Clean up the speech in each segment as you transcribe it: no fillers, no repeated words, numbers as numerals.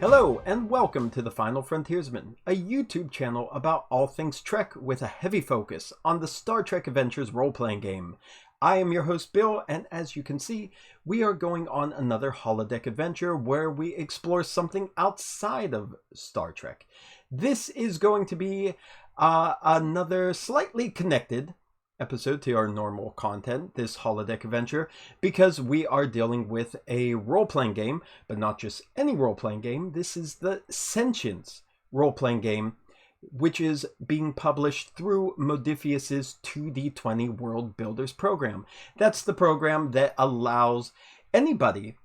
Hello and welcome to the Final Frontiersmen, a YouTube channel about all things Trek with a heavy focus on the Star Trek Adventures role-playing game. I am your host Bill, and as you can see, we are going on another holodeck adventure where we explore something outside of Star Trek. This is going to be another slightly connected episode to our normal content, this holodeck adventure, because we are dealing with a role-playing game, but not just any role-playing game. This is the Sentience role-playing game, which is being published through Modiphius 2d20 World Builders program. That's the program that allows anybody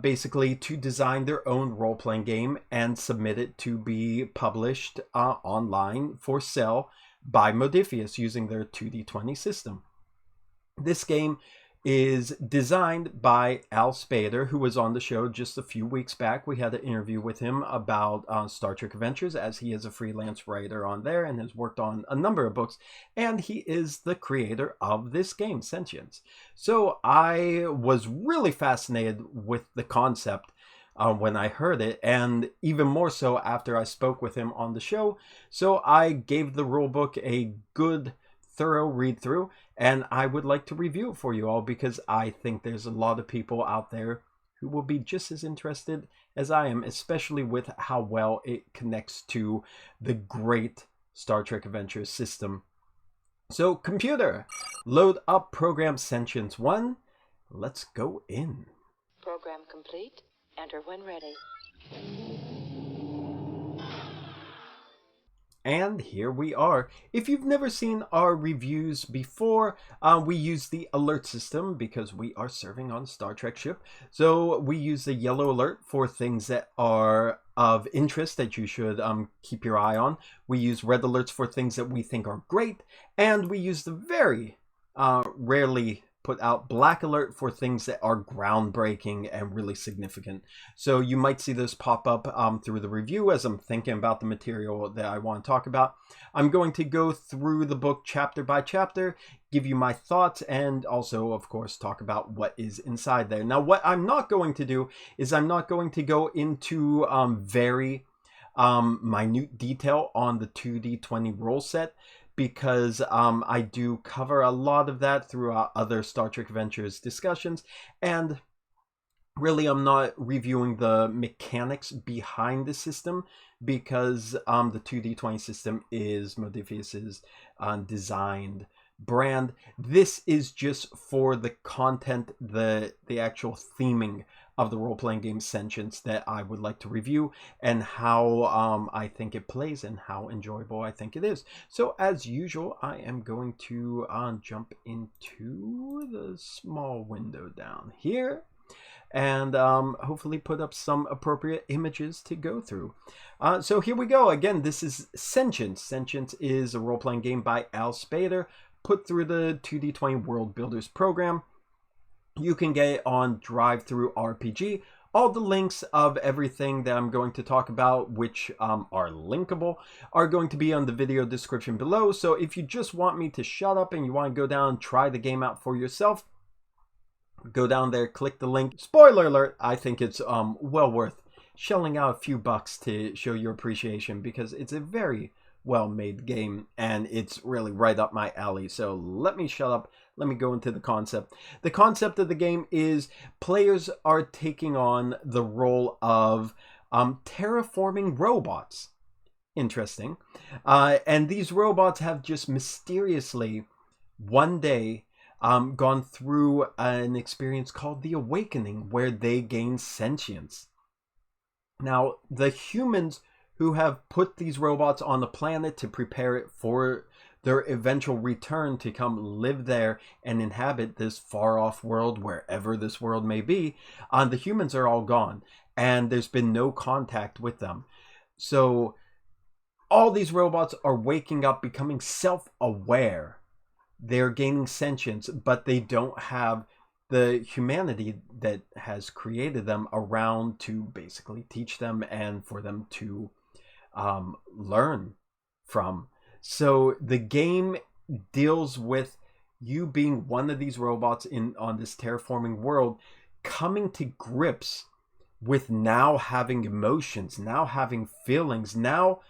basically to design their own role-playing game and submit it to be published online for sale by Modiphius using their 2d20 system. This game is designed by Spader, who was on the show just a few weeks back. We had an interview with him about Star Trek Adventures, as he is a freelance writer on there and has worked on a number of books, and he is the creator of this game, Sentience. So I was really fascinated with the concept when I heard it, and even more so after I spoke with him on the show. So I gave the rulebook a good, thorough read through, and I would like to review it for you all because I think there's a lot of people out there who will be just as interested as I am, especially with how well it connects to the great Star Trek Adventures system. So computer, load up program Sentience 1. Let's go in. Program complete. Enter when ready. And here we are. If you've never seen our reviews before, we use the alert system because we are serving on a Star Trek ship. So we use the yellow alert for things that are of interest that you should keep your eye on. We use red alerts for things that we think are great. And we use the very rarely put out black alert for things that are groundbreaking and really significant. So you might see those pop up through the review as I'm thinking about the material that I want to talk about. I'm going to go through the book chapter by chapter, give you my thoughts, and also, of course, talk about what is inside there. Now, what I'm not going to do is I'm not going to go into very minute detail on the 2d20 rule set, because I do cover a lot of that throughout other Star Trek Adventures discussions, and really I'm not reviewing the mechanics behind the system because the 2d20 system is Modiphius's designed brand. This is just for the content, the actual theming of the role-playing game Sentience that I would like to review, and how I think it plays and how enjoyable I think it is. So as usual, I am going to jump into the small window down here and hopefully put up some appropriate images to go through. So here we go. Again, this is Sentience. Sentience is a role-playing game by Spader, put through the 2d20 World Builders program. You can get it on ttrpg. All the links of everything that I'm going to talk about, which are linkable, are going to be on the video description below. So if you just want me to shut up and you want to go down and try the game out for yourself, go down there, click the link. Spoiler alert, I think it's well worth shelling out a few bucks to show your appreciation, because it's a very well-made game and it's really right up my alley. So let me shut up. Let me go into the concept. The concept of the game is players are taking on the role of terraforming robots. Interesting. And these robots have just mysteriously one day gone through an experience called the Awakening, where they gain sentience. Now, the humans who have put these robots on the planet to prepare it for their eventual return to come live there and inhabit this far-off world, wherever this world may be, the humans are all gone, and there's been no contact with them. So all these robots are waking up, becoming self-aware. They're gaining sentience, but they don't have the humanity that has created them around to basically teach them and for them to learn from. So the game deals with you being one of these robots on this terraforming world, coming to grips with now having emotions, now having feelings, now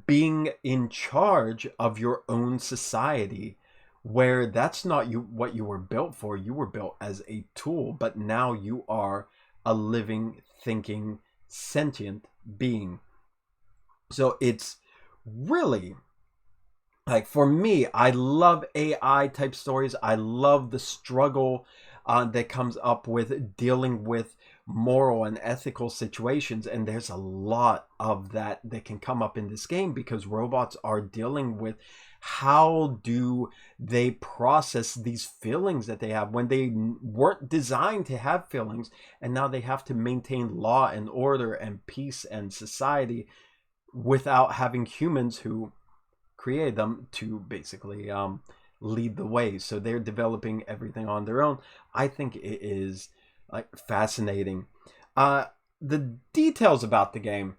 being in charge of your own society, where that's not what you were built for. You were built as a tool, but now you are a living, thinking, sentient being. So it's really, like, for me, I love AI type stories. I love the struggle that comes up with dealing with moral and ethical situations, and there's a lot of that can come up in this game, because robots are dealing with how do they process these feelings that they have when they weren't designed to have feelings, and now they have to maintain law and order and peace and society without having humans who created them to basically lead the way. So they're developing everything on their own. I think it is like fascinating. The details about the game,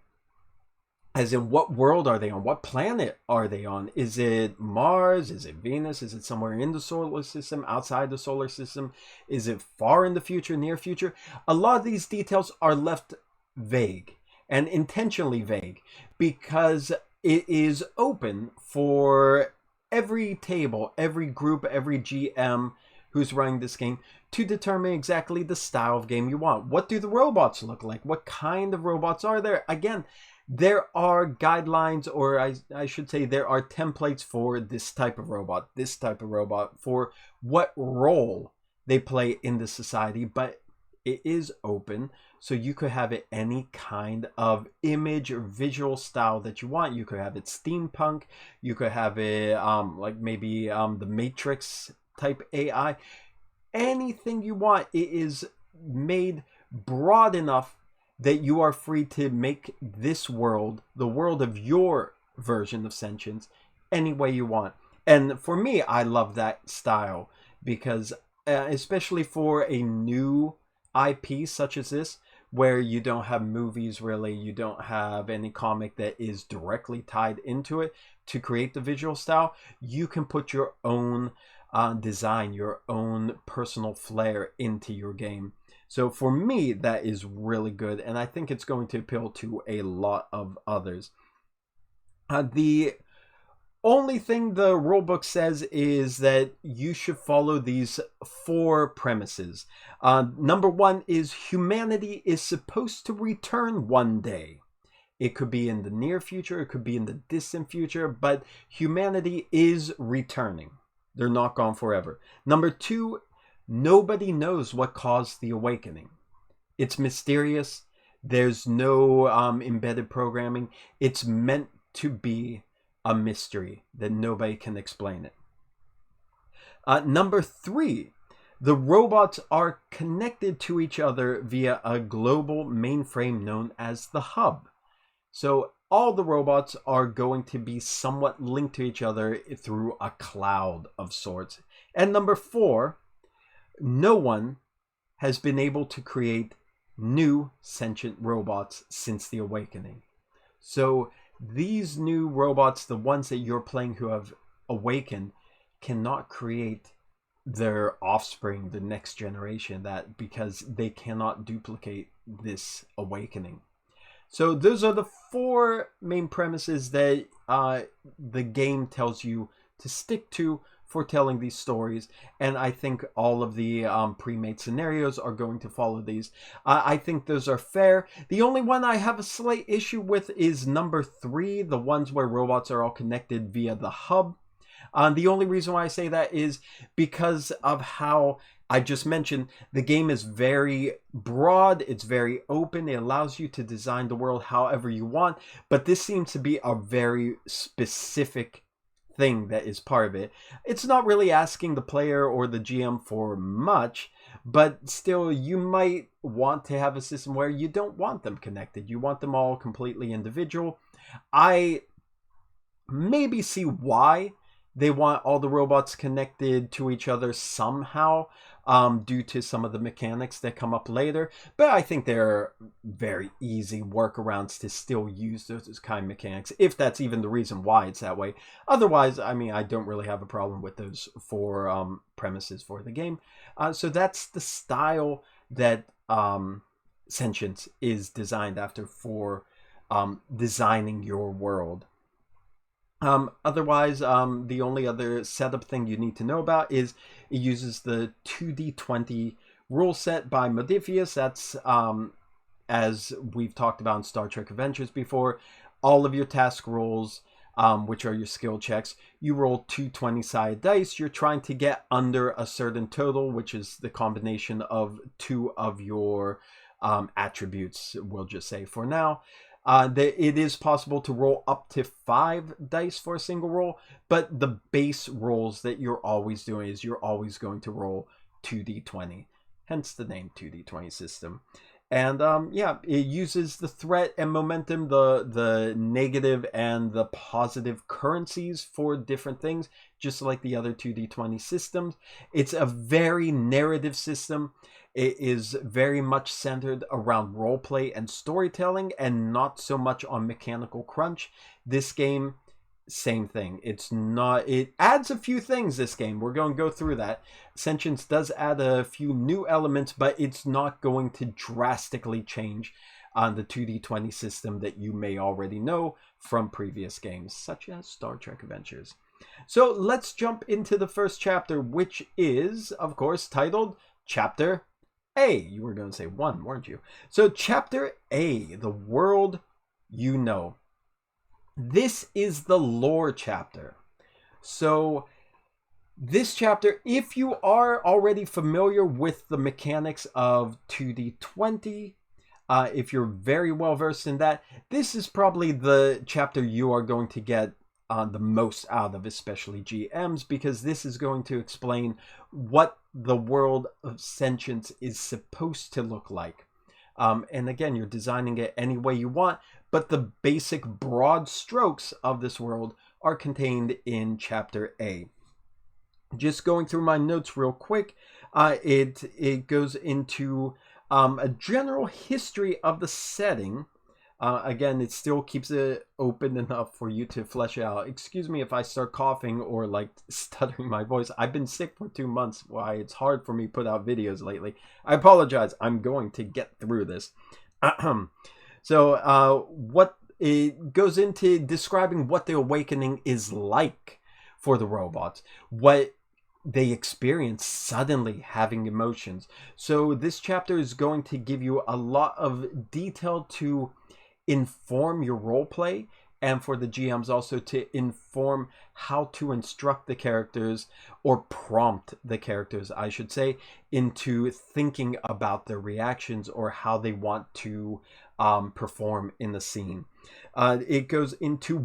as in what world are they on? What planet are they on? Is it Mars? Is it Venus? Is it somewhere in the solar system, outside the solar system? Is it far in the future, near future? A lot of these details are left vague, and intentionally vague, because it is open for every table, every group, every GM who's running this game to determine exactly the style of game you want. What do the robots look like? What kind of robots are there? Again, there are guidelines, or I should say there are templates for this type of robot, for what role they play in the society, but it is open, so you could have it any kind of image or visual style that you want. You could have it steampunk, you could have it like maybe the Matrix type AI, anything you want. It is made broad enough that you are free to make this world, the world of your version of sentience, any way you want. And for me, I love that style, because especially for a new IP such as this, where you don't have movies really, you don't have any comic that is directly tied into it to create the visual style, you can put your own design, your own personal flair into your game. So for me, that is really good, and I think it's going to appeal to a lot of others. The only thing the rulebook says is that you should follow these 4 premises. Number 1 is humanity is supposed to return one day. It could be in the near future, it could be in the distant future, but humanity is returning. They're not gone forever. Number 2, nobody knows what caused the awakening. It's mysterious. There's no embedded programming. It's meant to be a mystery that nobody can explain it. Number 3, the robots are connected to each other via a global mainframe known as the hub. So all the robots are going to be somewhat linked to each other through a cloud of sorts. And number 4, no one has been able to create new sentient robots since the awakening. So these new robots, the ones that you're playing who have awakened, cannot create their offspring, the next generation, because they cannot duplicate this awakening. So those are the 4 main premises that the game tells you to stick to for telling these stories, and I think all of the pre-made scenarios are going to follow these. I think those are fair. The only one I have a slight issue with is number 3, the ones where robots are all connected via the hub. The only reason why I say that is because of how I just mentioned the game is very broad, it's very open, it allows you to design the world however you want, but this seems to be a very specific thing that is part of it. It's not really asking the player or the GM for much, but still you might want to have a system where you don't want them connected. You want them all completely individual. I maybe see why they want all the robots connected to each other somehow, due to some of the mechanics that come up later. But I think they're very easy workarounds to still use those kind of mechanics, if that's even the reason why it's that way. Otherwise, I mean, I don't really have a problem with those 4 premises for the game. So that's the style that Sentience is designed after for designing your world. Otherwise, the only other setup thing you need to know about is it uses the 2d20 rule set by Modiphius. That's, as we've talked about in Star Trek Adventures before, all of your task rolls, which are your skill checks, you roll 2 20-sided dice. You're trying to get under a certain total, which is the combination of 2 of your attributes, we'll just say for now. It is possible to roll up to 5 dice for a single roll, but the base rolls that you're always doing is you're always going to roll 2d20, hence the name 2d20 system. And yeah, it uses the threat and momentum, the negative and the positive currencies for different things, just like the other 2d20 systems. It's a very narrative system. It is very much centered around roleplay and storytelling and not so much on mechanical crunch. This game, same thing. It adds a few things, this game. We're going to go through that. Sentience does add a few new elements, but it's not going to drastically change on the 2d20 system that you may already know from previous games, such as Star Trek Adventures. So let's jump into the first chapter, which is, of course, titled Chapter A. You were going to say 1, weren't you? So Chapter A, the world you know. This is the lore chapter. So this chapter, if you are already familiar with the mechanics of 2d20, if you're very well versed in that, this is probably the chapter you are going to get the most out of, especially GMs, because this is going to explain what the world of Sentience is supposed to look like. And again, you're designing it any way you want, but the basic broad strokes of this world are contained in Chapter A. Just going through my notes real quick, it goes into a general history of the setting. Again, it still keeps it open enough for you to flesh out. Excuse me if I start coughing or like stuttering my voice. I've been sick for 2 months. Why it's hard for me to put out videos lately. I apologize. I'm going to get through this. So what it goes into describing what the awakening is like for the robots. What they experience suddenly having emotions. So this chapter is going to give you a lot of detail to inform your roleplay, and for the GMs also to inform how to instruct the characters, or prompt the characters, I should say, into thinking about their reactions or how they want to perform in the scene. It goes into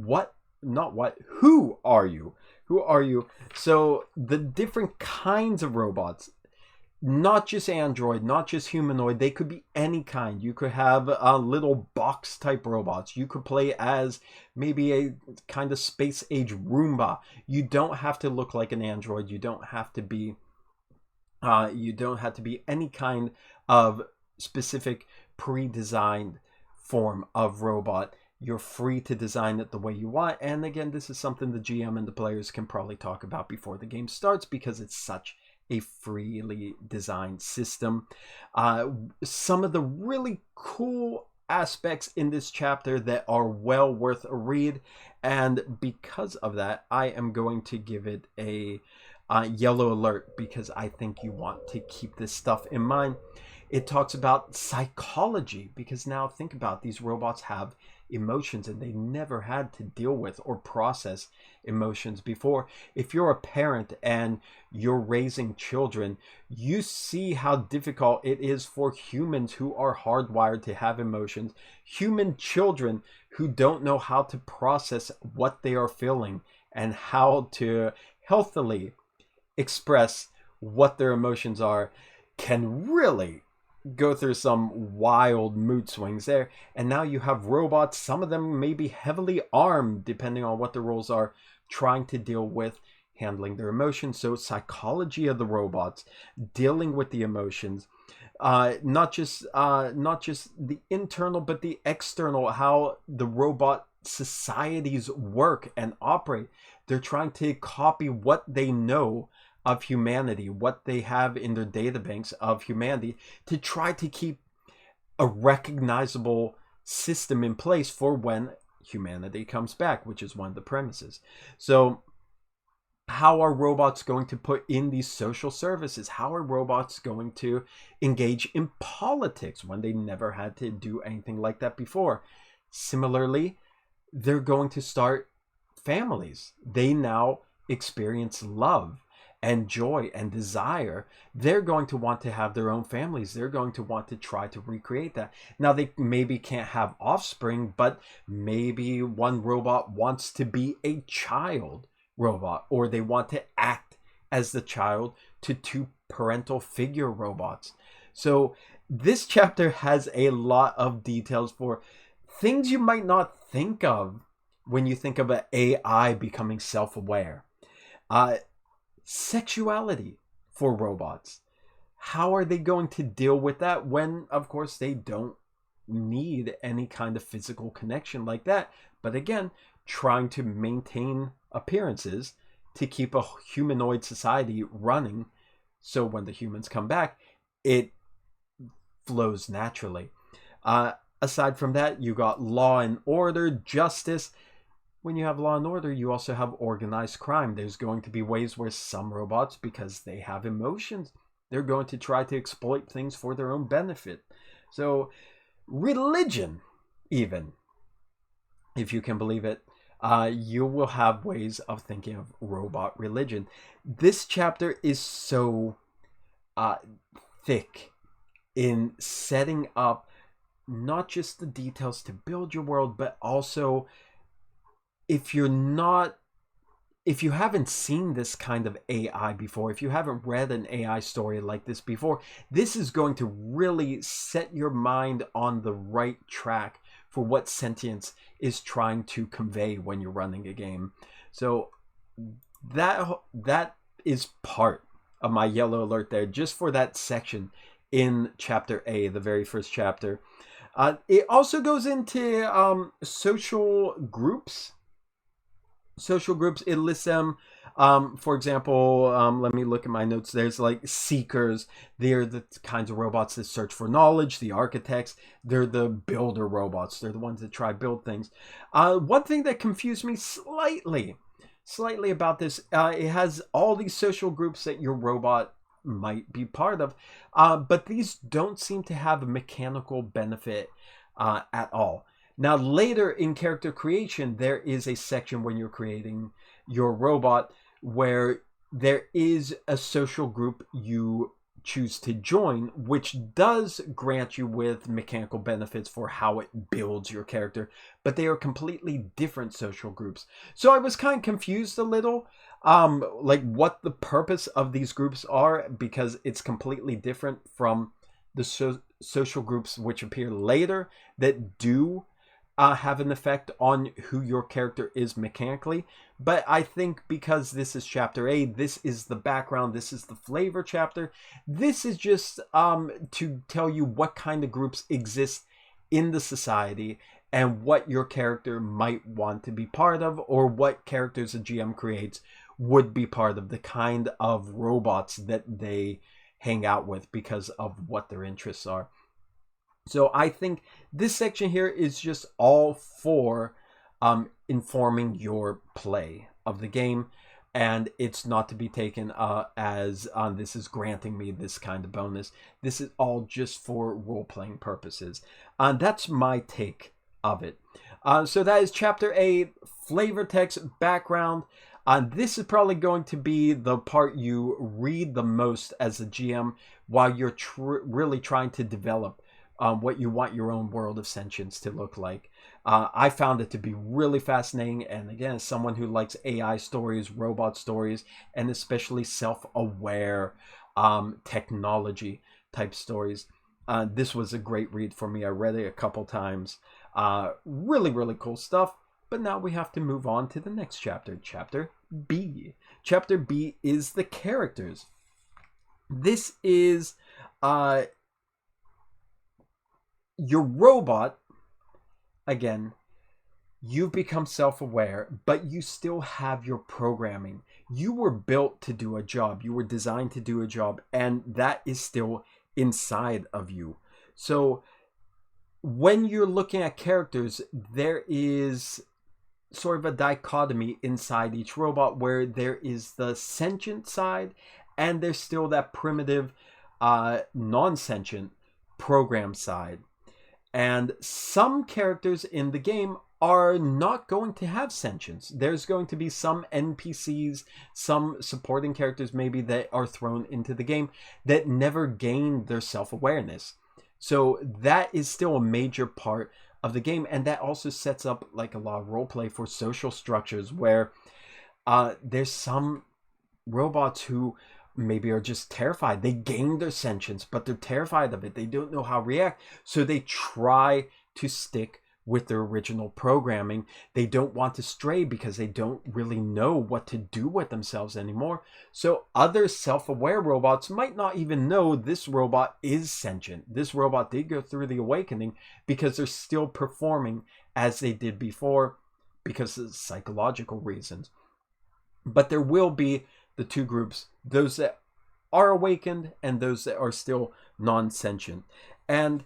who are you? Who are you? So the different kinds of robots, not just android, not just humanoid, they could be any kind. You could have little box type robots. You could play as maybe a kind of space age Roomba. You don't have to look like an android. You don't have to be any kind of specific pre-designed form of robot. You're free to design it the way you want. And again, this is something the GM and the players can probably talk about before the game starts, because it's such a freely designed system. Some of the really cool aspects in this chapter that are well worth a read, and because of that, I am going to give it a yellow alert, because I think you want to keep this stuff in mind. It talks about psychology, because now think about, these robots have emotions and they never had to deal with or process emotions before. If you're a parent and you're raising children, you see how difficult it is for humans who are hardwired to have emotions, human children who don't know how to process what they are feeling and how to healthily express what their emotions are, can really go through some wild mood swings there. And now you have robots, some of them may be heavily armed, depending on what the roles are, trying to deal with handling their emotions. So psychology of the robots, dealing with the emotions, not just the internal, but the external, how the robot societies work and operate. They're trying to copy what they know of humanity, what they have in their databanks of humanity, to try to keep a recognizable system in place for when humanity comes back, which is one of the premises. So how are robots going to put in these social services? How are robots going to engage in politics when they never had to do anything like that before? Similarly, they're going to start families. They now experience love and joy and desire. They're going to want to have their own families. They're going to want to try to recreate that. Now, they maybe can't have offspring, but maybe one robot wants to be a child robot, or they want to act as the child to two parental figure robots. So this chapter has a lot of details for things you might not think of when you think of an AI becoming self-aware. Sexuality for robots. How are they going to deal with that when, of course, they don't need any kind of physical connection like that? But again, trying to maintain appearances to keep a humanoid society running, so when the humans come back, it flows naturally. Aside from that, you got law and order, justice. When you have law and order, you also have organized crime. There's going to be ways where some robots, because they have emotions, they're going to try to exploit things for their own benefit. So religion, even, if you can believe it, you will have ways of thinking of robot religion. This chapter is so thick in setting up not just the details to build your world, but also if you haven't seen this kind of AI before, if you haven't read an AI story like this before, this is going to really set your mind on the right track for what Sentience is trying to convey when you're running a game. So that is part of my yellow alert there, just for that section in Chapter A, the very first chapter. It also goes into social groups. Social groups, it lists them. For example, let me look at my notes. There's like seekers. They're the kinds of robots that search for knowledge. The architects, they're the builder robots. They're the ones that try to build things. One thing that confused me slightly about this, it has all these social groups that your robot might be part of, but these don't seem to have a mechanical benefit at all. Now, later in character creation, there is a section when you're creating your robot where there is a social group you choose to join, which does grant you with mechanical benefits for how it builds your character, but they are completely different social groups. So I was kind of confused a little, like what the purpose of these groups are, because it's completely different from the social groups which appear later that do have an effect on who your character is mechanically. But I think because this is Chapter A, this is the background, this is the flavor chapter, this is just to tell you what kind of groups exist in the society and what your character might want to be part of, or what characters a GM creates would be part of the kind of robots that they hang out with because of what their interests are. So I think this section here is just all for informing your play of the game, and it's not to be taken as this is granting me this kind of bonus. This is all just for role-playing purposes. That's my take of it. So that is Chapter A, flavor text, background. This is probably going to be the part you read the most as a GM while you're really trying to develop what you want your own world of sentience to look like. I found it to be really fascinating, and again, as someone who likes AI stories, robot stories, and especially self-aware technology type stories, this was a great read for me. I read it a couple times. Really, really cool stuff. But now we have to move on to the next chapter, Chapter B. Chapter B is the characters. This is your robot. Again, you've become self-aware, but you still have your programming. You were built to do a job. You were designed to do a job, and that is still inside of you. So when you're looking at characters, there is sort of a dichotomy inside each robot where there is the sentient side and there's still that primitive non-sentient program side. And some characters in the game are not going to have sentience. There's going to be some NPCs, some supporting characters maybe, that are thrown into the game that never gained their self-awareness. So that is still a major part of the game, and that also sets up like a lot of roleplay for social structures where there's some robots who maybe are just terrified. They gain their sentience, but they're terrified of it. They don't know how to react, so they try to stick with their original programming. They don't want to stray because they don't really know what to do with themselves anymore. So other self-aware robots might not even know this robot is sentient. This robot did go through the awakening because they're still performing as they did before because of psychological reasons. But there will be the two groups, those that are awakened and those that are still non-sentient. And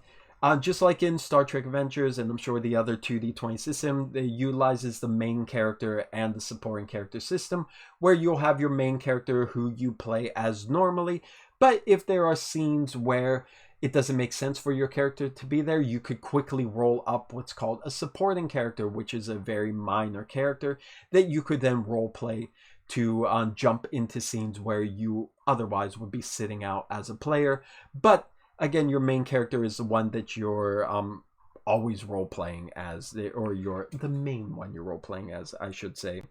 just like in Star Trek Adventures, and I'm sure the other 2d20 system, it utilizes the main character and the supporting character system, where you'll have your main character who you play as normally. But if there are scenes where it doesn't make sense for your character to be there, you could quickly roll up what's called a supporting character, which is a very minor character that you could then role play to jump into scenes where you otherwise would be sitting out as a player. But again, your main character is the one that you're always role-playing as, or you're the main one you're role-playing as, I should say.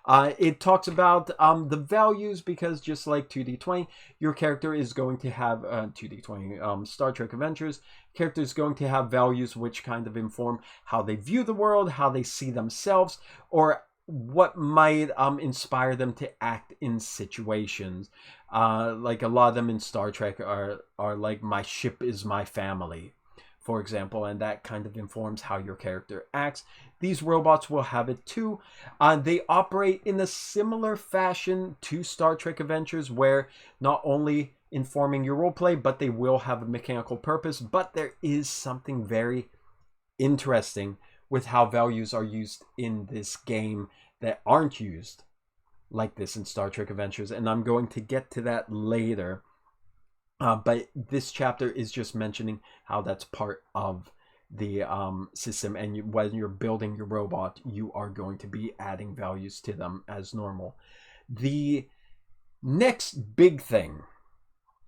It talks about the values, because just like 2d20, your character is going to have 2d20 Star Trek Adventures, character is going to have values which kind of inform how they view the world, how they see themselves, or what might inspire them to act in situations. Like a lot of them in Star Trek are like, my ship is my family, for example, and that kind of informs how your character acts. These robots will have it too. They operate in a similar fashion to Star Trek Adventures, where not only informing your roleplay, but they will have a mechanical purpose. But there is something very interesting with how values are used in this game that aren't used like this in Star Trek Adventures, and I'm going to get to that later. But this chapter is just mentioning how that's part of the system, and when you're building your robot, you are going to be adding values to them as normal. The next big thing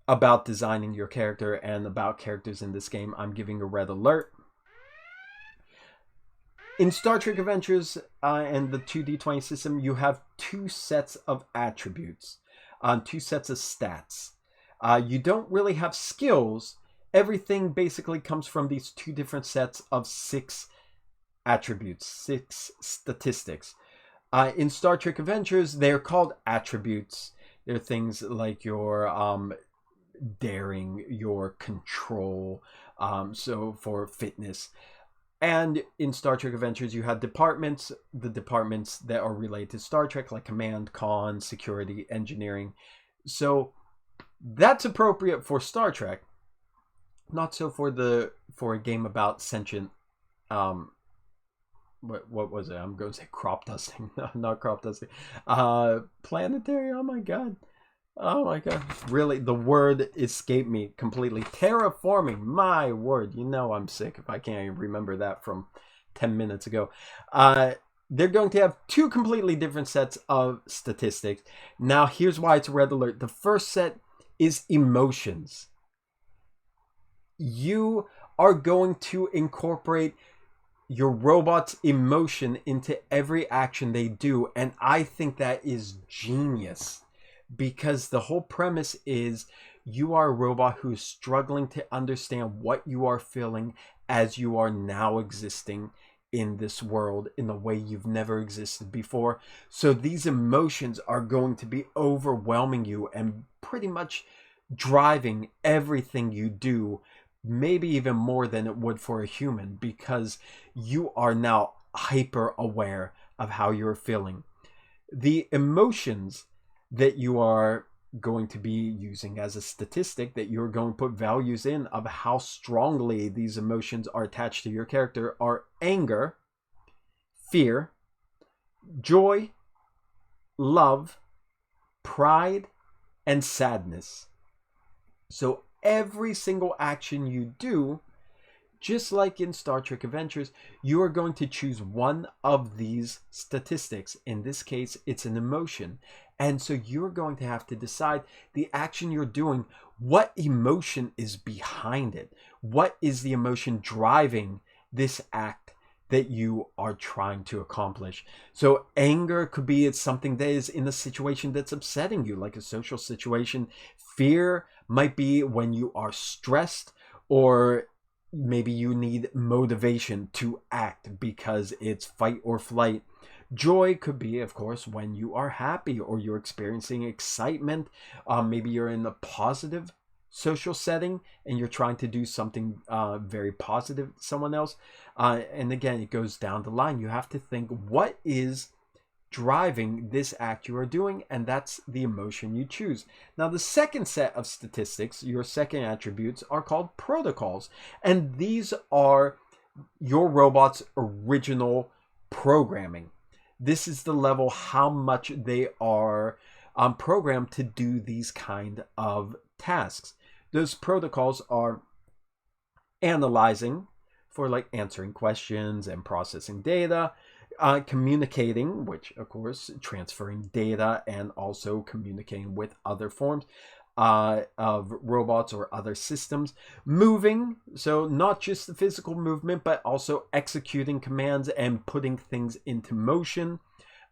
about designing your character and about characters in this game, I'm giving a red alert. In Star Trek Adventures and the 2d20 system, you have two sets of attributes, two sets of stats. You don't really have skills. Everything basically comes from these two different sets of 6 attributes, 6 statistics. In Star Trek Adventures, they're called attributes. They're things like your daring, your control, so for fitness. And in Star Trek Adventures, you have departments, the departments that are related to Star Trek, like command, con, security, engineering. So that's appropriate for Star Trek. Not so for a game about sentient, what was it? I'm going to say crop dusting. No, not crop dusting. Planetary, oh my god. Really, the word escaped me completely. Terraforming, my word. You know I'm sick if I can't even remember that from 10 minutes ago. They're going to have 2 completely different sets of statistics. Now, here's why it's a red alert. The first set is emotions. You are going to incorporate your robot's emotion into every action they do, and I think that is genius. Because the whole premise is you are a robot who's struggling to understand what you are feeling as you are now existing in this world in a way you've never existed before. So these emotions are going to be overwhelming you and pretty much driving everything you do, maybe even more than it would for a human, because you are now hyper aware of how you're feeling. The emotions that you are going to be using as a statistic that you're going to put values in of how strongly these emotions are attached to your character are anger, fear, joy, love, pride, and sadness. So every single action you do, just like in Star Trek Adventures, you are going to choose one of these statistics. In this case, it's an emotion. And so you're going to have to decide the action you're doing, what emotion is behind it? What is the emotion driving this act that you are trying to accomplish? So anger could be it's something that is in a situation that's upsetting you, like a social situation. Fear might be when you are stressed, or maybe you need motivation to act because it's fight or flight. Joy could be, of course, when you are happy or you're experiencing excitement. Maybe you're in a positive social setting and you're trying to do something very positive to someone else. And again, it goes down the line. You have to think, what is driving this act you are doing? And that's the emotion you choose. Now, the second set of statistics, your second attributes, are called protocols. And these are your robot's original programming. This is the level how much they are programmed to do these kind of tasks. Those protocols are analyzing, for like answering questions and processing data, communicating, which of course transferring data and also communicating with other forms of robots or other systems, moving, so not just the physical movement but also executing commands and putting things into motion.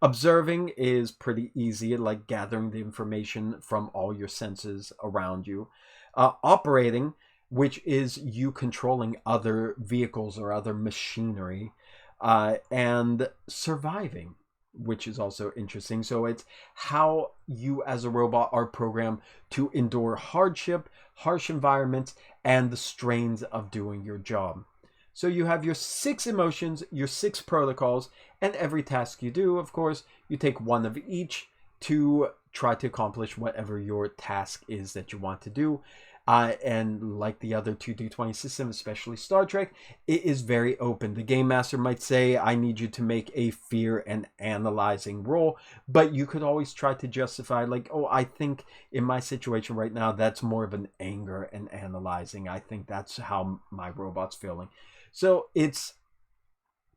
Observing is pretty easy, like gathering the information from all your senses around you. Operating, which is you controlling other vehicles or other machinery. And surviving, which is also interesting. So it's how you as a robot are programmed to endure hardship, harsh environments, and the strains of doing your job. So you have your 6 emotions, your 6 protocols, and every task you do, of course, you take one of each to try to accomplish whatever your task is that you want to do. And like the other 2d20 system, especially Star Trek, it is very open. The game master might say, I need you to make a fear and analyzing roll, but you could always try to justify, like, oh, I think in my situation right now, that's more of an anger and analyzing. I think that's how my robot's feeling. So it's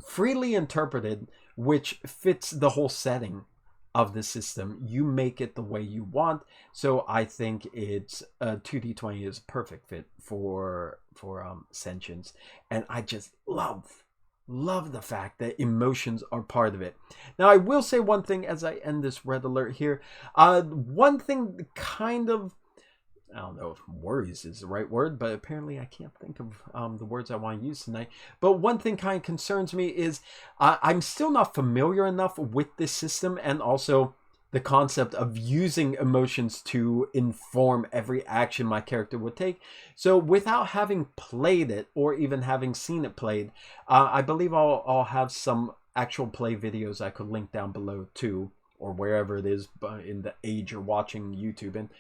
freely interpreted, which fits the whole setting of the system. You make it the way you want. So I think it's 2d20 is a perfect fit for Sentience, and I just love the fact that emotions are part of it. Now I will say one thing as I end this red alert here. One thing kind of, I don't know if worries is the right word, but apparently I can't think of the words I want to use tonight. But one thing kind of concerns me is I'm still not familiar enough with this system, and also the concept of using emotions to inform every action my character would take. So without having played it or even having seen it played, I believe I'll have some actual play videos I could link down below too, or wherever it is in the age you're watching YouTube in.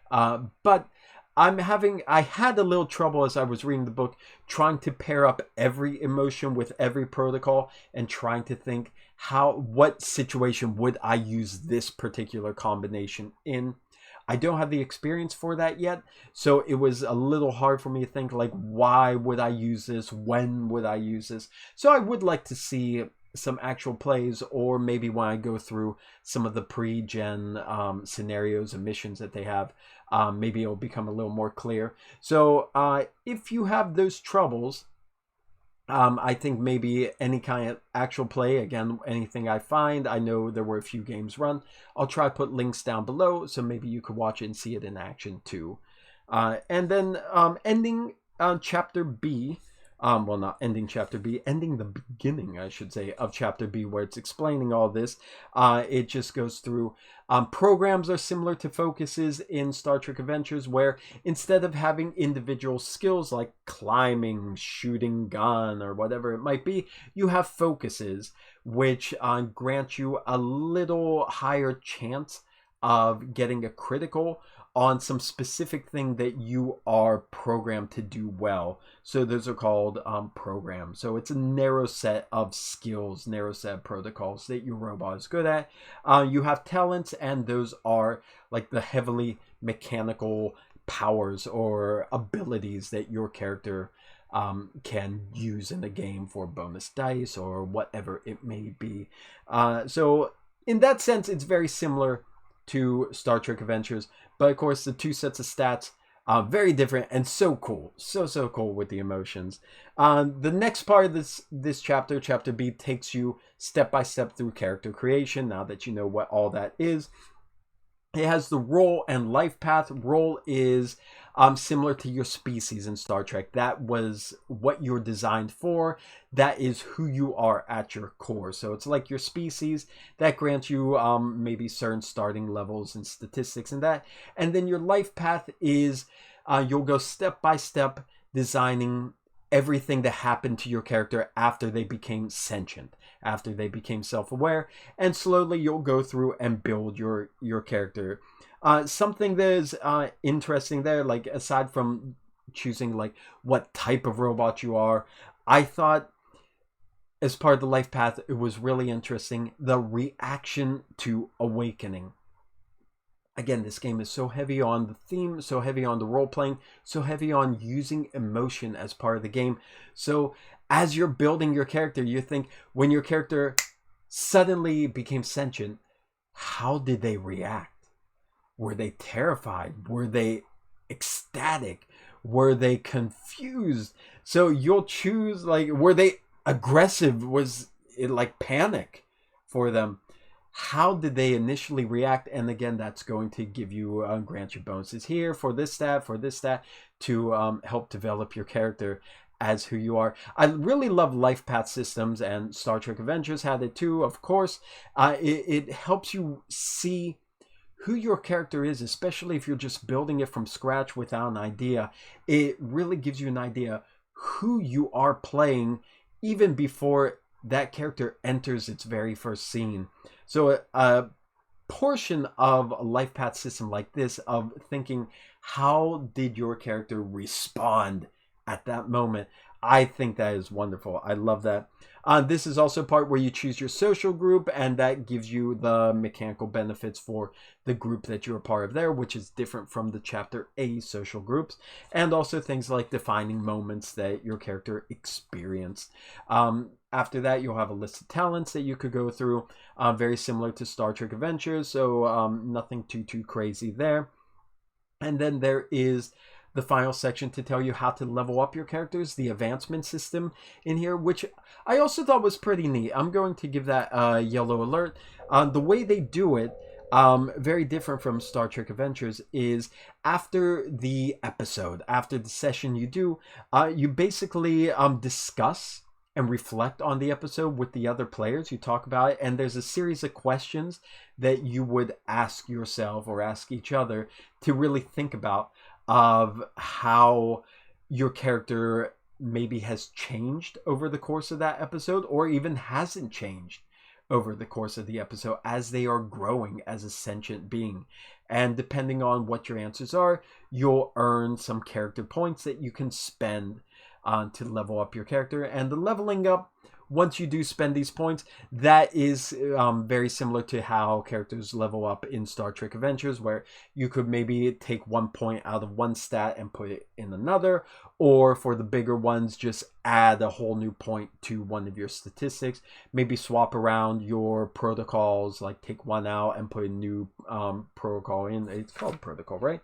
But I had a little trouble as I was reading the book trying to pair up every emotion with every protocol and trying to think what situation would I use this particular combination in. I don't have the experience for that yet, so it was a little hard for me to think, like, why would I use this? When would I use this? So I would like to see some actual plays, or maybe when I go through some of the pre-gen scenarios and missions that they have, maybe it'll become a little more clear. So if you have those troubles, I think maybe any kind of actual play, again, anything I find, I know there were a few games run, I'll try to put links down below, so maybe you could watch it and see it in action too. And then ending chapter B, well, not ending chapter B, ending the beginning, I should say, of chapter B, where it's explaining all this. It just goes through programs are similar to focuses in Star Trek Adventures, where instead of having individual skills like climbing, shooting gun, or whatever it might be, you have focuses, which grant you a little higher chance of getting a critical on some specific thing that you are programmed to do well. So those are called programs. So it's a narrow set of skills, narrow set of protocols that your robot is good at. You have talents, and those are like the heavily mechanical powers or abilities that your character can use in the game for bonus dice or whatever it may be. So in that sense, it's very similar to Star Trek Adventures, but of course the two sets of stats are very different and so cool, so cool with the emotions. The next part of this chapter, Chapter B, takes you step by step through character creation. Now that you know what all that is, it has the role and life path. Role is similar to your species in Star Trek. That was what you're designed for. That is who you are at your core. So it's like your species that grants you maybe certain starting levels and statistics and that. And then your life path is you'll go step by step designing everything that happened to your character after they became sentient, after they became self-aware, and slowly you'll go through and build your character. Something that is interesting there, like aside from choosing like what type of robot you are, I thought as part of the life path it was really interesting, the reaction to awakening. Again, this game is so heavy on the theme, so heavy on the role-playing, so heavy on using emotion as part of the game. So as you're building your character, you think when your character suddenly became sentient, how did they react? Were they terrified? Were they ecstatic? Were they confused? So you'll choose, like, were they aggressive? Was it like panic for them? How did they initially react? And again, that's going to give you grant you bonuses here for this stat to help develop your character as who you are. I really love life path systems, and Star Trek Adventures had it too, of course. It helps you see who your character is, especially if you're just building it from scratch without an idea. It really gives you an idea who you are playing even before that character enters its very first scene. So a portion of a life path system like this, of thinking how did your character respond at that moment, I think that is wonderful. I love that. This is also part where you choose your social group, and that gives you the mechanical benefits for the group that you're a part of there, which is different from the Chapter A social groups, and also things like defining moments that your character experienced. After that, you'll have a list of talents that you could go through, very similar to Star Trek Adventures, so nothing too crazy there. And then there is the final section to tell you how to level up your characters, the advancement system in here, which I also thought was pretty neat. I'm going to give that a yellow alert. The way they do it, very different from Star Trek Adventures, is after the episode, after the session you do, you basically discuss and reflect on the episode with the other players. You talk about it, and there's a series of questions that you would ask yourself or ask each other to really think about of how your character maybe has changed over the course of that episode, or even hasn't changed over the course of the episode as they are growing as a sentient being. And depending on what your answers are, you'll earn some character points that you can spend to level up your character. And the leveling up, once you do spend these points, that is very similar to how characters level up in Star Trek Adventures, where you could maybe take 1 point out of one stat and put it in another, or for the bigger ones, just add a whole new point to one of your statistics. Maybe swap around your protocols, like take one out and put a new protocol in. It's called protocol, right?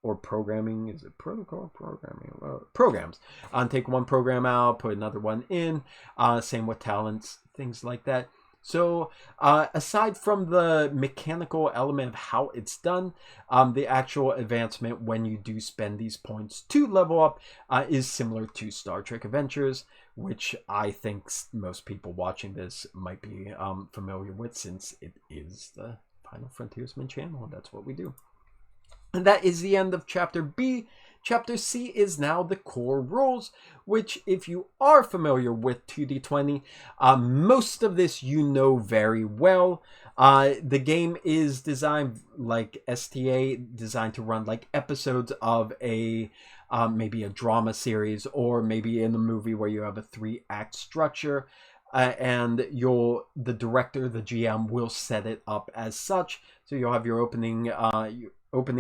Or programming, is it protocol? Programming, programs. Take one program out, put another one in. Same with talents, things like that. So aside from the mechanical element of how it's done, the actual advancement when you do spend these points to level up is similar to Star Trek Adventures, which I think most people watching this might be familiar with, since it is the Final Frontiersmen channel. That's what we do. And that is the end of Chapter B. Chapter C is now the core rules, which if you are familiar with 2d20, most of this you know very well. The game is designed like STA, designed to run like episodes of a maybe a drama series, or maybe in a movie where you have a 3-act structure. And the director, the GM, will set it up as such. So you'll have your opening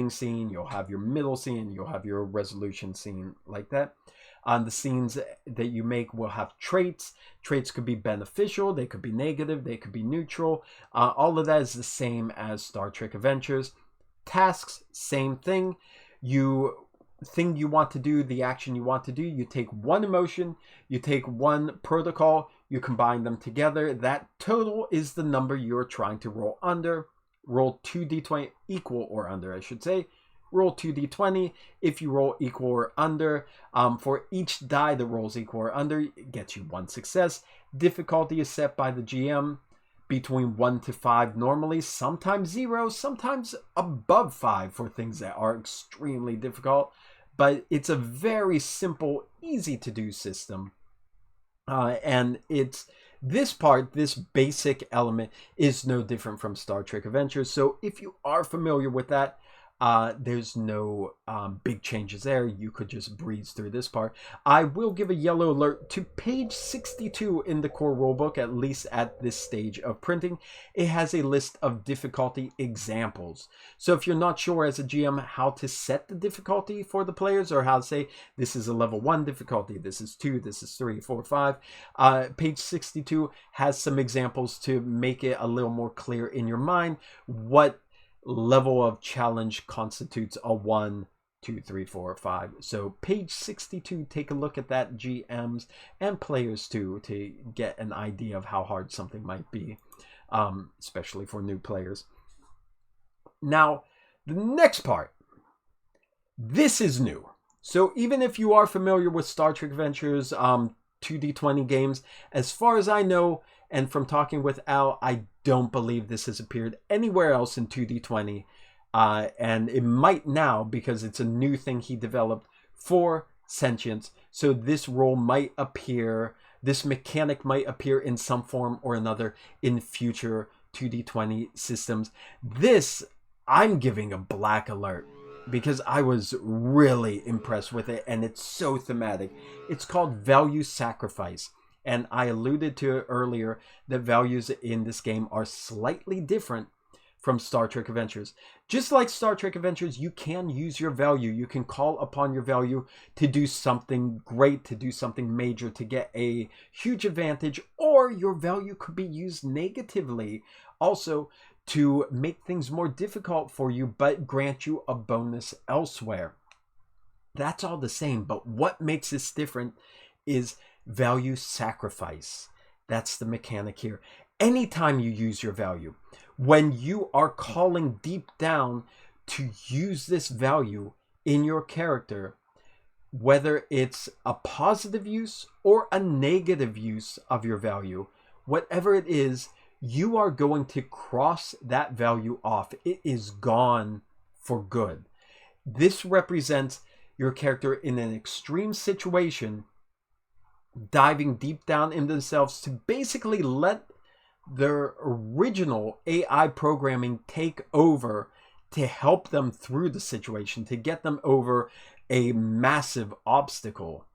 scene, you'll have your middle scene, you'll have your resolution scene, like that. The scenes that you make will have traits. Traits could be beneficial, they could be negative, they could be neutral. All of that is the same as Star Trek Adventures. Tasks, same thing. Thing you want to do, the action you want to do, you take one emotion, you take one protocol, you combine them together. That total is the number you're trying to roll under. Roll 2d20, equal or under, I should say. Roll 2d20. If you roll equal or under, for each die that rolls equal or under, it gets you 1 success. Difficulty is set by the GM between 1 to 5 normally, sometimes 0, sometimes above 5 for things that are extremely difficult. But it's a very simple, easy to do system. And this basic element is no different from Star Trek Adventures. So if you are familiar with that, there's no big changes there. You could just breeze through this part. I will give a yellow alert to page 62 in the core rulebook, at least at this stage of printing. It has a list of difficulty examples. So if you're not sure as a GM how to set the difficulty for the players, or how to say this is a level 1 difficulty, this is 2, this is 3, 4, 5, page 62 has some examples to make it a little more clear in your mind what level of challenge constitutes a 1, 2, 3, 4, 5. So page 62, take a look at that, GMs and players too, to get an idea of how hard something might be, especially for new players. Now, the next part, this is new. So even if you are familiar with Star Trek Adventures 2d20 games, as far as I know, and from talking with Al, I don't believe this has appeared anywhere else in 2d20. And it might now, because it's a new thing he developed for Sentience. So this role might appear, this mechanic might appear in some form or another in future 2d20 systems. This, I'm giving a black alert, because I was really impressed with it, and it's so thematic. It's called Value Sacrifice. And I alluded to it earlier that values in this game are slightly different from Star Trek Adventures. Just like Star Trek Adventures, you can use your value. You can call upon your value to do something great, to do something major, to get a huge advantage, or your value could be used negatively also to make things more difficult for you, but grant you a bonus elsewhere. That's all the same, but what makes this different is value sacrifice. That's the mechanic here. Anytime you use your value, when you are calling deep down to use this value in your character, whether it's a positive use or a negative use of your value, whatever it is, you are going to cross that value off. It is gone for good. This represents your character in an extreme situation diving deep down in themselves to basically let their original AI programming take over to help them through the situation, to get them over a massive obstacle,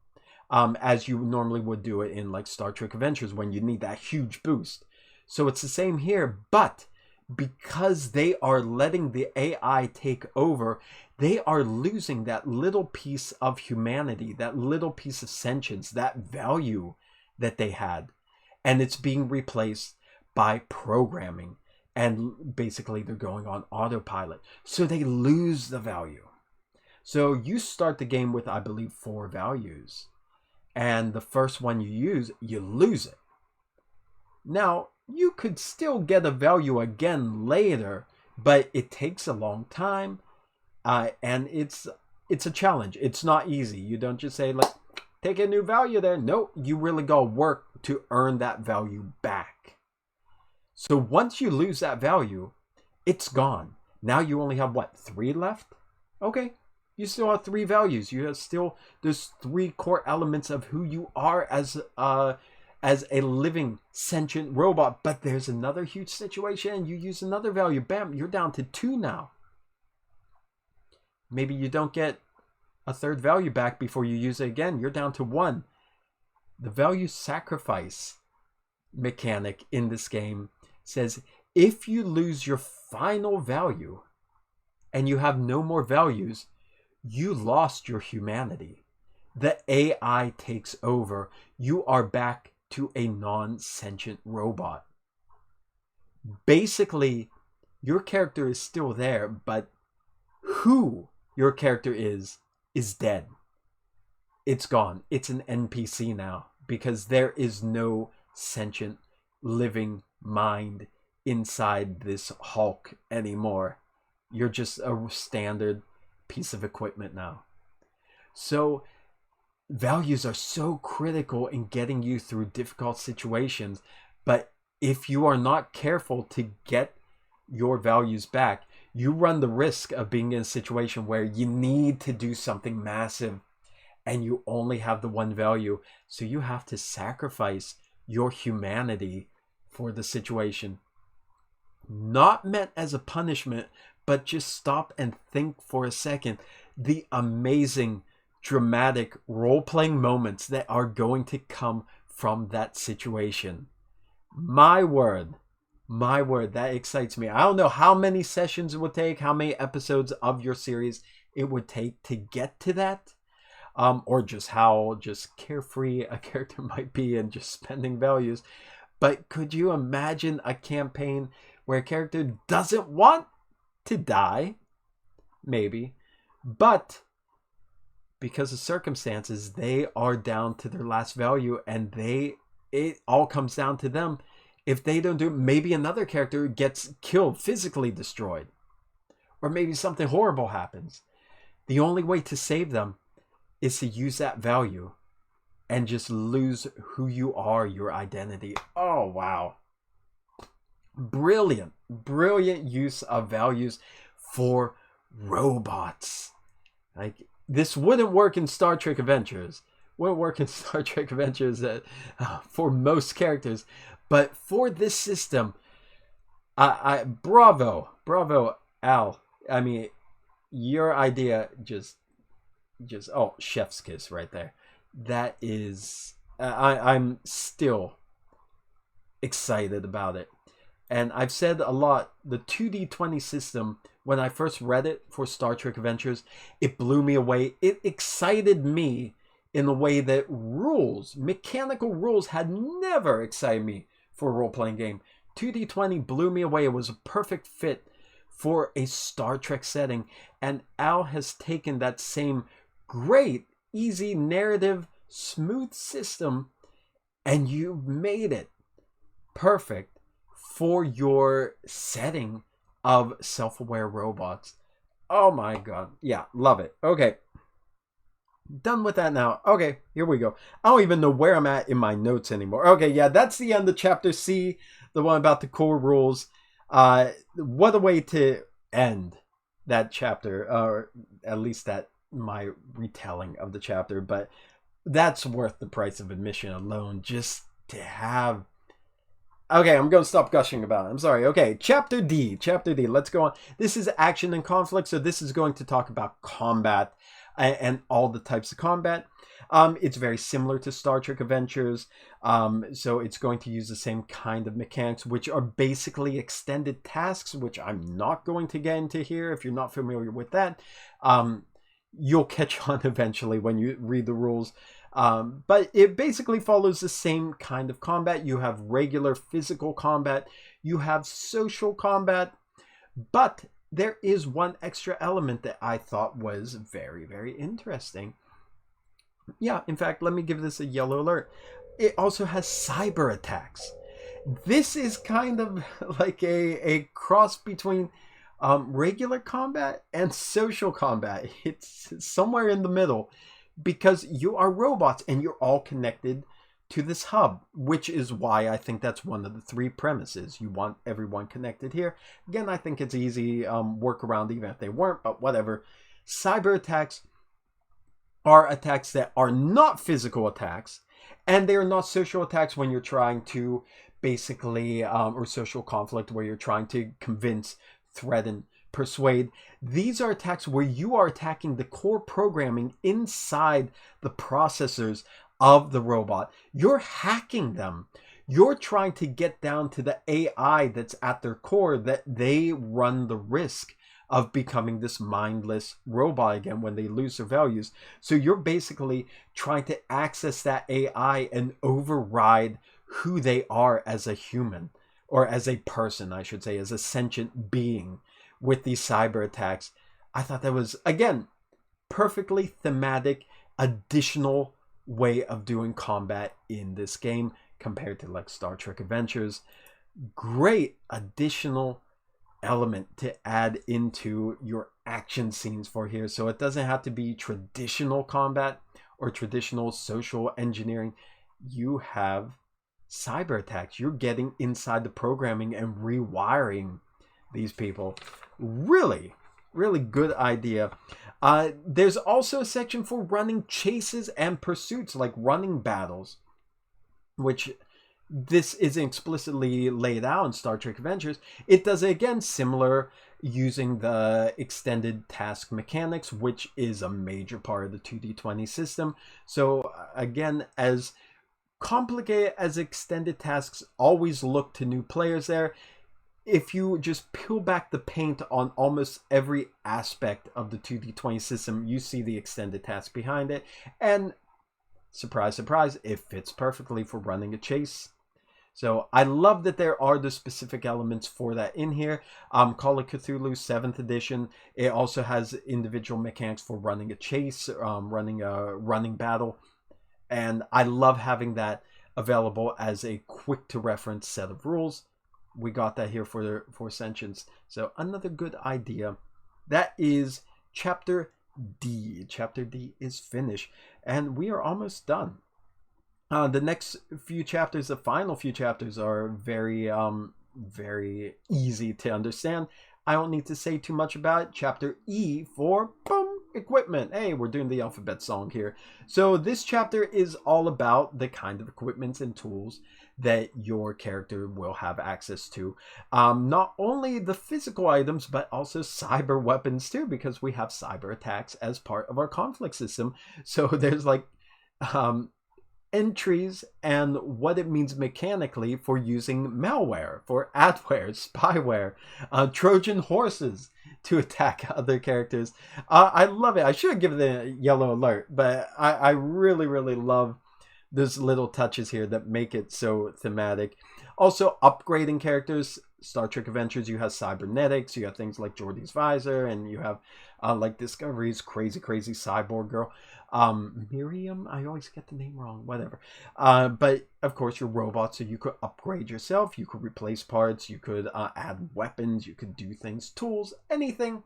as you normally would do it in like Star Trek Adventures when you need that huge boost. So it's the same here, but because they are letting the AI take over, they are losing that little piece of humanity, that little piece of sentience, that value that they had. And it's being replaced by programming. And basically they're going on autopilot. So they lose the value. So you start the game with, I believe, 4 values. And the first one you use, you lose it. Now, you could still get a value again later, but it takes a long time. And it's a challenge. It's not easy. You don't just say, like, take a new value there. No, you really got to work to earn that value back. So once you lose that value, it's gone. Now you only have, what, 3 left? Okay, you still have 3 values. You have still those 3 core elements of who you are as a living sentient robot. But there's another huge situation. You use another value. Bam, you're down to 2 now. Maybe you don't get a 3rd value back before you use it again. You're down to 1. The value sacrifice mechanic in this game says if you lose your final value and you have no more values, you lost your humanity. The AI takes over. You are back to a non-sentient robot. Basically, your character is still there, but who your character is dead. It's gone. It's an NPC now because there is no sentient living mind inside this Hulk anymore. You're just a standard piece of equipment now. So values are so critical in getting you through difficult situations, but if you are not careful to get your values back, you run the risk of being in a situation where you need to do something massive and you only have the 1 value. So you have to sacrifice your humanity for the situation. Not meant as a punishment, but just stop and think for a second. The amazing, dramatic role-playing moments that are going to come from that situation. My word, that excites me. I don't know how many sessions it would take, how many episodes of your series it would take to get to that. Or just how carefree a character might be and just spending values. But could you imagine a campaign where a character doesn't want to die? Maybe. But because of circumstances, they are down to their last value and it all comes down to them. If they don't do it, maybe another character gets killed, physically destroyed. Or maybe something horrible happens. The only way to save them is to use that value and just lose who you are, your identity. Oh, wow. Brilliant use of values for robots. Like, this wouldn't work in Star Trek Adventures. Wouldn't work in Star Trek Adventures for most characters. But for this system, bravo, Al. I mean, your idea just chef's kiss right there. That is, I'm still excited about it. And I've said a lot, the 2d20 system, when I first read it for Star Trek Adventures, it blew me away. It excited me in a way that mechanical rules had never excited me for a role-playing game. 2d20 blew me away. It was a perfect fit for a Star Trek setting. And Al has taken that same great, easy, narrative, smooth system, and you made it perfect for your setting of self-aware robots. Oh my god. Yeah, love it. Okay. Done with that now. Okay, here we go. I don't even know where I'm at in my notes anymore. Okay, yeah, that's the end of Chapter C, the one about the core rules. What a way to end that chapter, or at least that my retelling of the chapter, but that's worth the price of admission alone, just to have. Okay, I'm going to stop gushing about it. I'm sorry. Okay, Chapter D. Let's go on. This is action and conflict, so this is going to talk about combat and all the types of combat. It's very similar to Star Trek Adventures, so it's going to use the same kind of mechanics, which are basically extended tasks, which I'm not going to get into here if you're not familiar with that. You'll catch on eventually when you read the rules. But it basically follows the same kind of combat. You have regular physical combat. You have social combat. But there is one extra element that I thought was very, very interesting. Yeah, in fact, let me give this a yellow alert. It also has cyber attacks. This is kind of like a cross between regular combat and social combat. It's somewhere in the middle, because you are robots and you're all connected to this hub, which is why I think that's one of the 3 premises. You want everyone connected here. Again, I think it's easy workaround even if they weren't, but whatever. Cyber attacks are attacks that are not physical attacks, and they are not social attacks when you're trying to basically, or social conflict where you're trying to convince, threaten, persuade. These are attacks where you are attacking the core programming inside the processors of the robot. You're hacking them. You're trying to get down to the AI that's at their core, that they run the risk of becoming this mindless robot again when they lose their values. So you're basically trying to access that AI and override who they are as a human, or as a person, I should say, as a sentient being with these cyber attacks. I thought that was, again, perfectly thematic, additional way of doing combat in this game compared to like Star Trek Adventures. Great additional element to add into your action scenes for here. So it doesn't have to be traditional combat or traditional social engineering. You have cyber attacks. You're getting inside the programming and rewiring these people. Really, really good idea. There's also a section for running chases and pursuits, like running battles, which this isn't explicitly laid out in Star Trek Adventures. It does it again similar, using the extended task mechanics, which is a major part of the 2d20 system. So again, as complicated as extended tasks always look to new players there, if you just peel back the paint on almost every aspect of the 2d20 system, you see the extended task behind it. And surprise, surprise, it fits perfectly for running a chase. So I love that there are the specific elements for that in here. Call of Cthulhu 7th edition. It also has individual mechanics for running a chase, running a running battle. And I love having that available as a quick to reference set of rules. We got that here for Sentience. So another good idea. That is Chapter D. Chapter D is finished. And we are almost done. The next few chapters, the final few chapters, are very easy to understand. I don't need to say too much about it. Chapter E for boom, equipment. Hey, we're doing the alphabet song here. So this chapter is all about the kind of equipments and tools that your character will have access to. Not only the physical items, but also cyber weapons too, because we have cyber attacks as part of our conflict system. So there's like entries and what it means mechanically for using malware, for adware, spyware, Trojan horses to attack other characters. I love it. I should have given the yellow alert, but I really, really love those little touches here that make it so thematic. Also, upgrading characters. Star Trek Adventures, you have cybernetics, you have things like Geordi's visor, and you have like Discovery's crazy cyborg girl. Miriam, I always get the name wrong, whatever. But of course, your robots, so you could upgrade yourself, you could replace parts, you could add weapons, you could do things, tools, anything.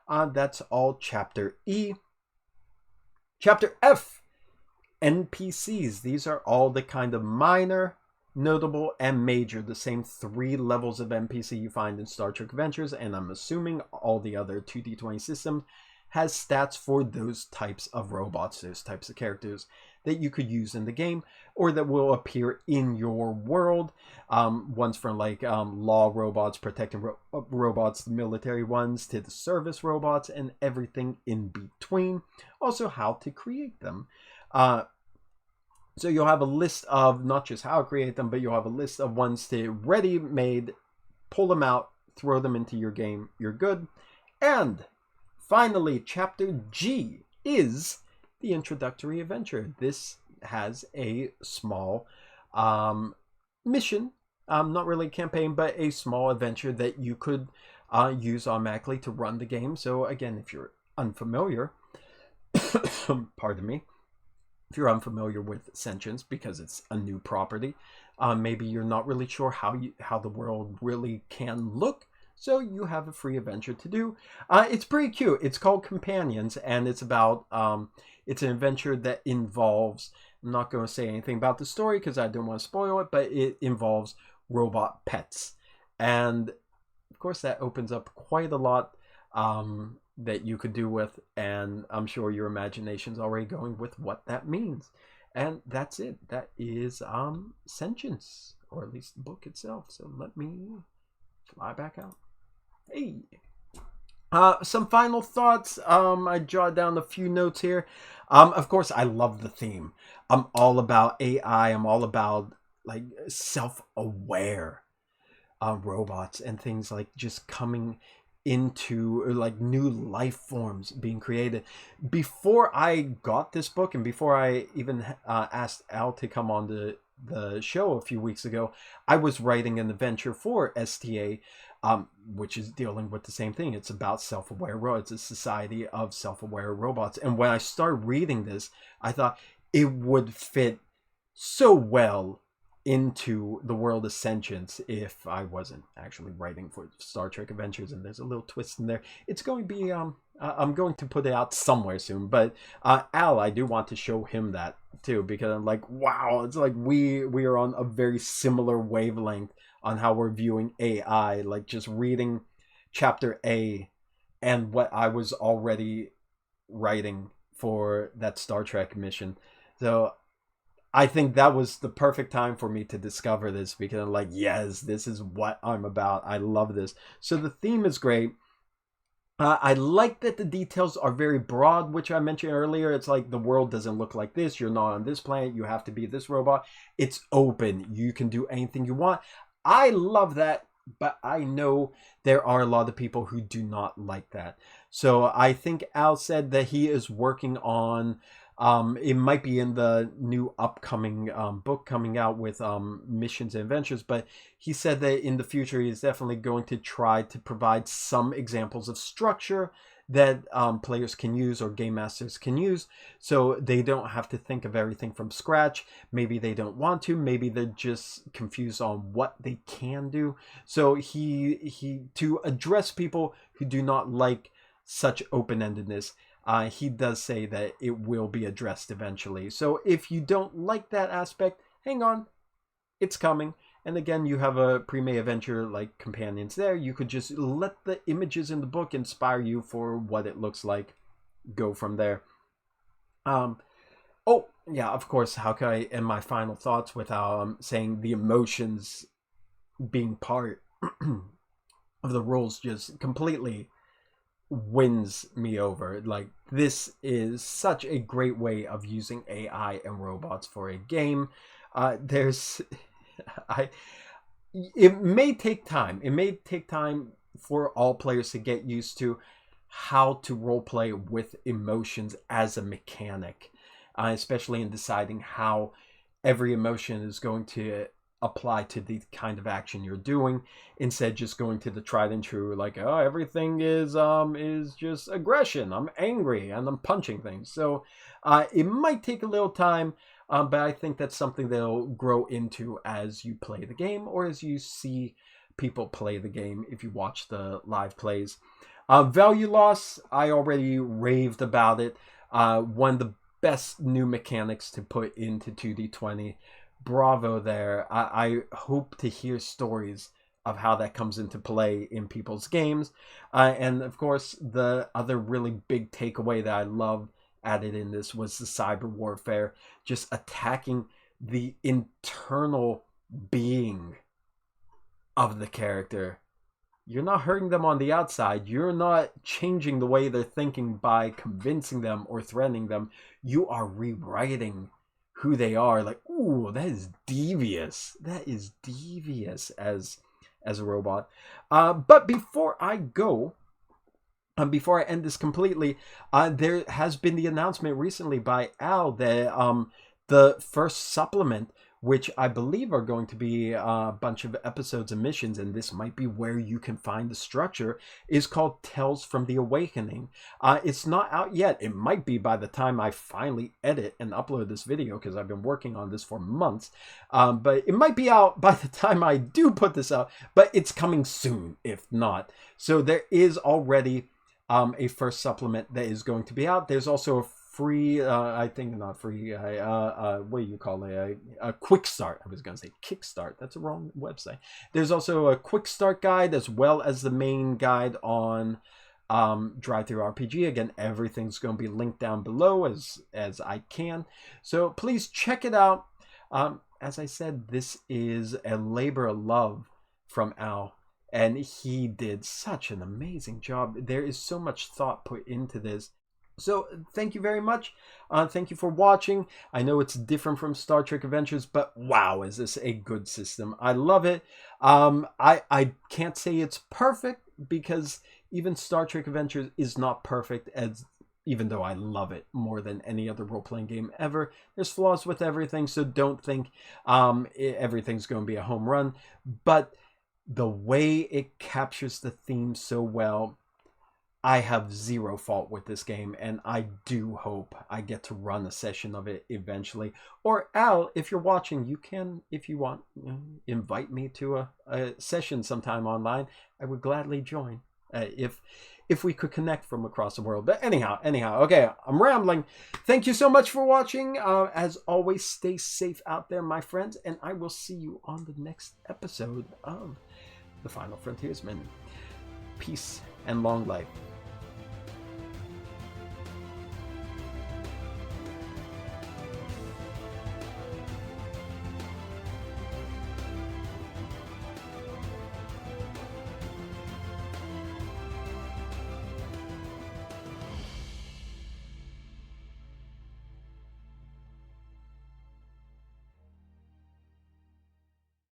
That's all Chapter E. Chapter F, NPCs. These are all the kind of minor, notable, and major, the same 3 levels of NPC you find in Star Trek Adventures, and I'm assuming all the other 2d20 systems has stats for those types of robots, those types of characters that you could use in the game, or that will appear in your world. Ones from like law robots, protecting robots, the military ones, to the service robots, and everything in between. Also, how to create them. So you'll have a list of not just how to create them, but you'll have a list of ones to ready-made, pull them out, throw them into your game, you're good. And finally, Chapter G is the Introductory Adventure. This has a small mission, not really a campaign, but a small adventure that you could use automatically to run the game. So again, if you're unfamiliar, pardon me, if you're unfamiliar with Sentience because it's a new property, maybe you're not really sure how the world really can look, so you have a free adventure to do. It's pretty cute. It's called Companions, and it's about it's an adventure that involves, I'm not going to say anything about the story because I don't want to spoil it, but it involves robot pets. And of course that opens up quite a lot that you could do with, and I'm sure your imagination's already going with what that means. And that's it. That is Sentience, or at least the book itself. So let me fly back out. Hey. Some final thoughts. I jotted down a few notes here. Of course, I love the theme. I'm all about AI. I'm all about like self-aware robots and things like just coming into like new life forms being created. Before I got this book and before I even asked Al to come on the show a few weeks ago, I was writing an adventure for STA, which is dealing with the same thing. It's about self-aware robots. It's a society of self-aware robots. And when I started reading this, I thought it would fit so well into the world of Sentience if I wasn't actually writing for Star Trek Adventures. And there's a little twist in there. It's going to be I'm going to put it out somewhere soon, but Al, I do want to show him that too, because I'm like, wow, it's like we are on a very similar wavelength on how we're viewing AI. Like just reading chapter A and what I was already writing for that Star Trek mission. So I think that was the perfect time for me to discover this, because I'm like, yes, this is what I'm about. I love this. So the theme is great. I like that the details are very broad, which I mentioned earlier. It's like the world doesn't look like this. You're not on this planet. You have to be this robot. It's open. You can do anything you want. I love that, but I know there are a lot of people who do not like that. So I think Al said that he is working on, it might be in the new upcoming book coming out with missions and adventures, but he said that in the future he is definitely going to try to provide some examples of structure that players can use or game masters can use, so they don't have to think of everything from scratch. Maybe they don't want to, maybe they're just confused on what they can do. So he to address people who do not like such open-endedness, he does say that it will be addressed eventually. So if you don't like that aspect, hang on, it's coming. And again, you have a pre-made adventure like companions there. You could just let the images in the book inspire you for what it looks like. Go from there. Oh, yeah, of course, how could I end my final thoughts without saying the emotions being part of the rules just completely wins me over. Like, this is such a great way of using AI and robots for a game. There's it may take time. It may take time for all players to get used to how to roleplay with emotions as a mechanic, especially in deciding how every emotion is going to apply to the kind of action you're doing, instead of just going to the tried and true, like, oh, everything is just aggression. I'm angry and I'm punching things. So it might take a little time, but I think that's something they'll grow into as you play the game, or as you see people play the game if you watch the live plays. Value loss, I already raved about it. One of the best new mechanics to put into 2d20. Bravo there. I hope to hear stories of how that comes into play in people's games. And of course, the other really big takeaway that I love added in this was the cyber warfare, just attacking the internal being of the character. You're not hurting them on the outside. You're not changing the way they're thinking by convincing them or threatening them. You are rewriting who they are. Like, ooh, that is devious. That is devious as a robot. But before I go, before I end this completely, there has been the announcement recently by Al that the first supplement, which I believe are going to be a bunch of episodes and missions, and this might be where you can find the structure, is called Tales from the Awakening. It's not out yet. It might be by the time I finally edit and upload this video, because I've been working on this for months. But it might be out by the time I do put this out, but it's coming soon, if not. So there is already a first supplement that is going to be out. There's also a free, I think not free, what do you call it? A quick start. I was going to say kickstart. That's a wrong website. There's also a quick start guide, as well as the main guide on drive-through RPG. Again, everything's going to be linked down below as I can. So please check it out. As I said, this is a labor of love from Al, and he did such an amazing job. There is so much thought put into this. So thank you very much. Thank you for watching. I know it's different from Star Trek Adventures, but wow, is this a good system. I love it. I can't say it's perfect, because even Star Trek Adventures is not perfect, even though I love it more than any other role-playing game ever. There's flaws with everything, so don't think everything's going to be a home run. But the way it captures the theme so well, I have zero fault with this game, and I do hope I get to run a session of it eventually. Or Al, if you're watching, you can, if you want, invite me to a session sometime online. I would gladly join if we could connect from across the world. But anyhow, okay, I'm rambling. Thank you so much for watching. As always, stay safe out there, my friends, and I will see you on the next episode of The Final Frontiersmen. Peace and long life.